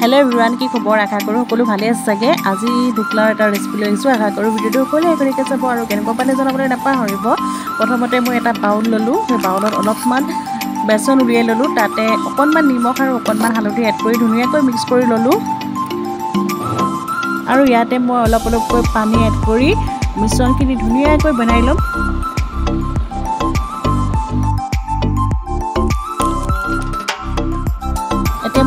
Hello everyone की खबर आशा करूँ सकलो भाले आगे आज ढोकलार एट रेसिपि लै आशा करूँ भिडिओ सकले एके चाब और केनेकुवा पाले जनाबले नापाहरिब। प्रथमते मैं एटा बाउल ललो बाउलत अलपमान बेसन उलियाई ललो ताते अकणमान निमख और अकणमान हालधि एड कर धुनियाকৈ मिक्स कर ललो और इयाते मैं अलप अलपকৈ पानी एड कर मिश्रणखिनि धुनियाকৈ बनाई लम।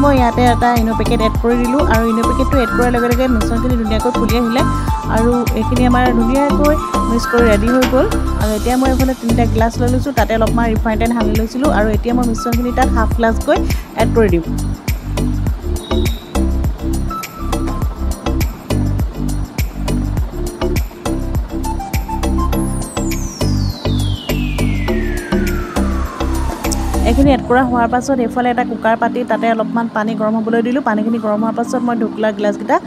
मैं इते एट पेकेट एड कर दिलूँ और इनो पेकेट एड करार लगे लगे मिश्रणखिनि धुनियाকৈ फुली आहिले और ये धुनियाকৈ मिक्स कर रेडी हो गल। और इतना मैं इफाले 3टा ग्लास लै लैছোঁ ताते अलपमान रिफाइन तेल ढाली লৈছিলোঁ और इतना मैं मिश्रणखिनि तात हाफ ग्लासকৈ एड कर दिम। এইখিনি এড কৰা হোৱাৰ পাছত এফালে এটা কুকাৰ পাতি তাতে অলপমান পানী গৰম হ'বলৈ দিলোঁ। পানীখিনি গৰম হোৱাৰ পাছত মই ঢোকলা গ্লাছকেইটা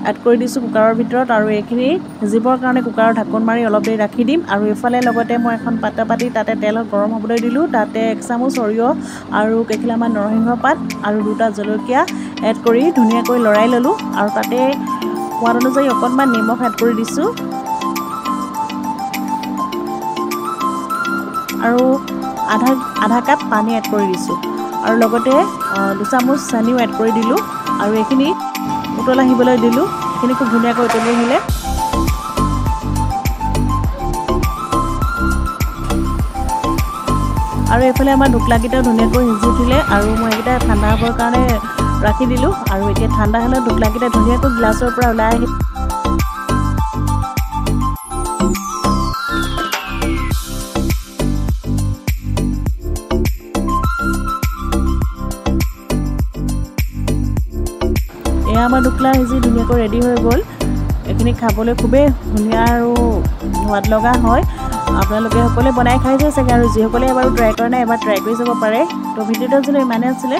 এড কৰি দিছোঁ কুকাৰৰ ভিতৰত আৰু এইখিনি সিজিবৰ কাৰণে কুকাৰৰ ঢাকন মাৰি অলপ দেৰি ৰাখি দিম। আৰু এফালে লগতে মই এখন পাতা পাতি তাতে তেল গৰম হ'বলৈ দিলোঁ তাতে 1 চামুচ সৰিয়হ আৰু কেইখিলামান নৰসিংহ পাত আৰু 2টা জলকীয়া এড কৰি ধুনিয়াকৈ লৰাই ললোঁ আৰু তাতে সোৱাদ অনুযায়ী অকণমান নিমখ এড কৰি দিছোঁ আৰু आधा कप पानी एड कर दिसो और लगते 2 चामच चानिও एड कर दिलू और ये उतल आहिबले दिलू। ये खूब धुनिया उतल आहिले और एफाले आमार ढोकलाकेइटा धुनिया सिजी उठिले और मैं ये ठंडा हबर कारण राखी दिलू और ये ठंडा हले ढोकलाकेइटा धुनिया ग्लासर पर ओलाई आहि आमार ढोकला सिजी धुनियाকৈ रेडी हो गल। ये खाबले खूबे धुनिया और स्वाद लगा है। आपनालोके सकले बनाई खाइছে চাগে और जिসকলে एबार ट्राई কৰা নাই एबार ट्राई কৰি চাব পাৰে। तो भिडिओটো इमाने आছিলে।